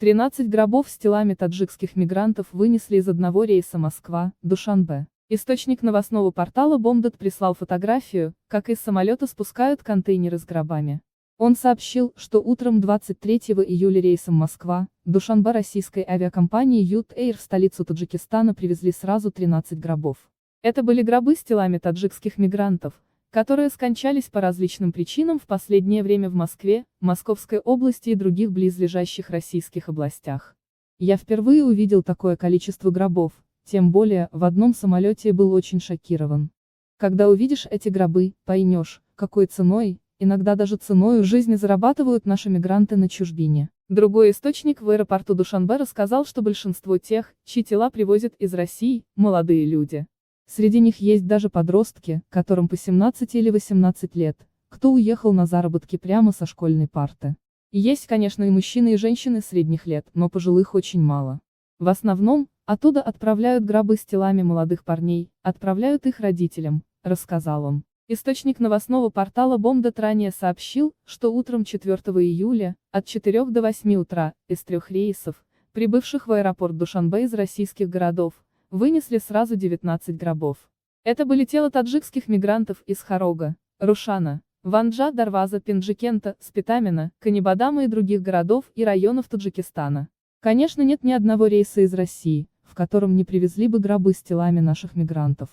13 гробов с телами таджикских мигрантов вынесли из одного рейса Москва-Душанбе. Источник новостного портала Бомдат прислал фотографию, как из самолета спускают контейнеры с гробами. Он сообщил, что утром 23 июля рейсом Москва-Душанбе российской авиакомпании Ют Эйр в столицу Таджикистана привезли сразу 13 гробов. Это были гробы с телами таджикских мигрантов, которые скончались по различным причинам в последнее время в Москве, Московской области и других близлежащих российских областях. Я впервые увидел такое количество гробов, тем более, в одном самолете был очень шокирован. Когда увидишь эти гробы, поймешь, какой ценой, иногда даже ценою жизни зарабатывают наши мигранты на чужбине. Другой источник в аэропорту Душанбе рассказал, что большинство тех, чьи тела привозят из России, молодые люди. Среди них есть даже подростки, которым по 17 или 18 лет, кто уехал на заработки прямо со школьной парты. Есть, конечно, и мужчины и женщины средних лет, но пожилых очень мало. В основном, оттуда отправляют гробы с телами молодых парней, отправляют их родителям, рассказал он. Источник новостного портала Бомдат ранее сообщил, что утром 4 июля, от 4 до 8 утра, из 3 рейсов, прибывших в аэропорт Душанбе из российских городов, вынесли сразу 19 гробов. Это были тела таджикских мигрантов из Харога, Рушана, Ванджа, Дарваза, Пенджикента, Спитамина, Канибадама и других городов и районов Таджикистана. Конечно, нет ни одного рейса из России, в котором не привезли бы гробы с телами наших мигрантов.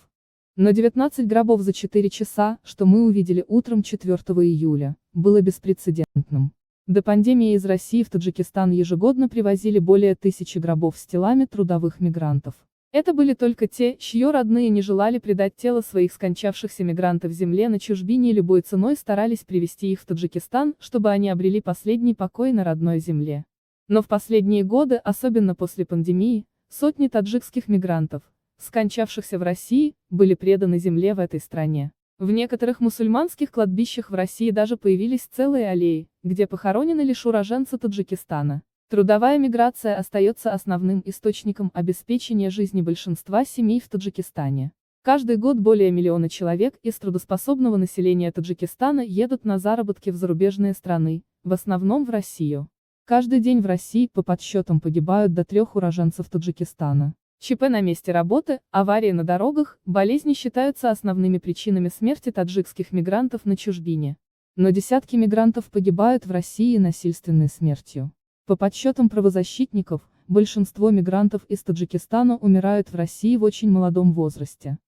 Но 19 гробов за 4 часа, что мы увидели утром 4 июля, было беспрецедентным. До пандемии из России в Таджикистан ежегодно привозили более 1000 гробов с телами трудовых мигрантов. Это были только те, чьи родные не желали предать тело своих скончавшихся мигрантов земле на чужбине и любой ценой старались привезти их в Таджикистан, чтобы они обрели последний покой на родной земле. Но в последние годы, особенно после пандемии, сотни таджикских мигрантов, скончавшихся в России, были преданы земле в этой стране. В некоторых мусульманских кладбищах в России даже появились целые аллеи, где похоронены лишь уроженцы Таджикистана. Трудовая миграция остается основным источником обеспечения жизни большинства семей в Таджикистане. Каждый год более миллиона человек из трудоспособного населения Таджикистана едут на заработки в зарубежные страны, в основном в Россию. Каждый день в России по подсчетам погибают до 3 уроженцев Таджикистана. ЧП на месте работы, аварии на дорогах, болезни считаются основными причинами смерти таджикских мигрантов на чужбине. Но десятки мигрантов погибают в России насильственной смертью. По подсчетам правозащитников, большинство мигрантов из Таджикистана умирают в России в очень молодом возрасте.